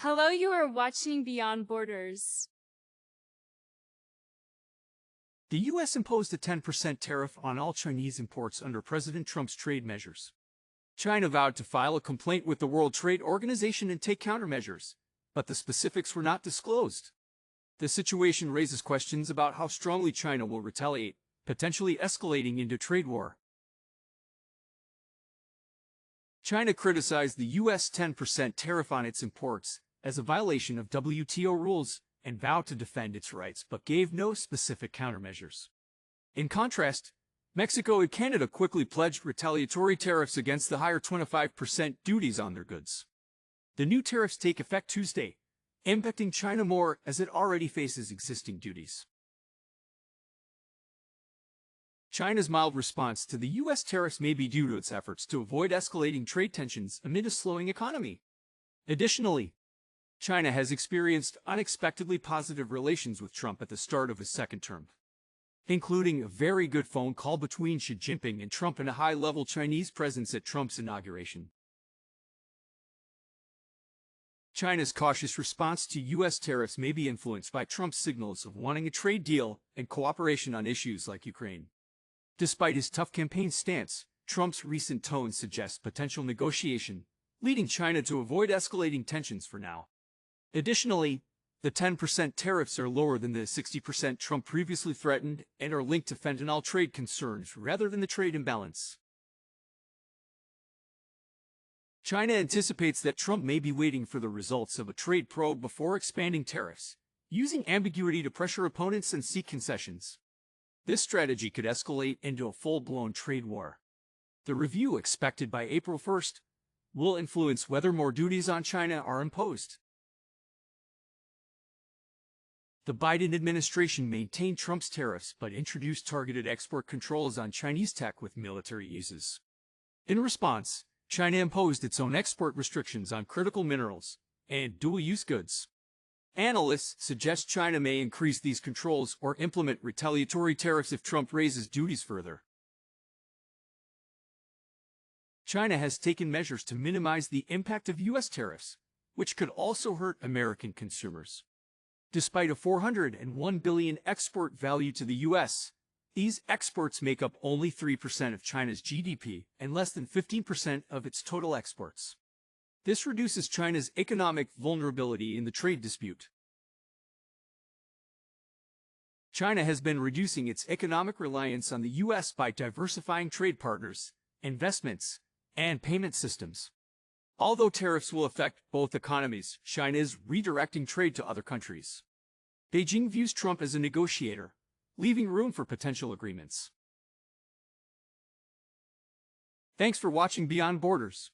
Hello, you are watching Beyond Borders. The U.S. imposed a 10% tariff on all Chinese imports under President Trump's trade measures. China vowed to file a complaint with the World Trade Organization and take countermeasures, but the specifics were not disclosed. The situation raises questions about how strongly China will retaliate, potentially escalating into trade war. China criticized the U.S. 10% tariff on its imports as a violation of WTO rules and vowed to defend its rights but gave no specific countermeasures. In contrast, Mexico and Canada quickly pledged retaliatory tariffs against the higher 25% duties on their goods. The new tariffs take effect Tuesday, impacting China more as it already faces existing duties. China's mild response to the U.S. tariffs may be due to its efforts to avoid escalating trade tensions amid a slowing economy. Additionally, China has experienced unexpectedly positive relations with Trump at the start of his second term, including a very good phone call between Xi Jinping and Trump and a high-level Chinese presence at Trump's inauguration. China's cautious response to U.S. tariffs may be influenced by Trump's signals of wanting a trade deal and cooperation on issues like Ukraine. Despite his tough campaign stance, Trump's recent tone suggests potential negotiation, leading China to avoid escalating tensions for now. Additionally, the 10% tariffs are lower than the 60% Trump previously threatened and are linked to fentanyl trade concerns rather than the trade imbalance. China anticipates that Trump may be waiting for the results of a trade probe before expanding tariffs, using ambiguity to pressure opponents and seek concessions. This strategy could escalate into a full-blown trade war. The review, expected by April 1st, will influence whether more duties on China are imposed. The Biden administration maintained Trump's tariffs but introduced targeted export controls on Chinese tech with military uses. In response, China imposed its own export restrictions on critical minerals and dual-use goods. Analysts suggest China may increase these controls or implement retaliatory tariffs if Trump raises duties further. China has taken measures to minimize the impact of U.S. tariffs, which could also hurt American consumers. Despite a $401 billion export value to the U.S., these exports make up only 3% of China's GDP and less than 15% of its total exports. This reduces China's economic vulnerability in the trade dispute. China has been reducing its economic reliance on the U.S. by diversifying trade partners, investments, and payment systems. Although tariffs will affect both economies, China is redirecting trade to other countries. Beijing views Trump as a negotiator, leaving room for potential agreements. Thanks for watching Beyond Borders.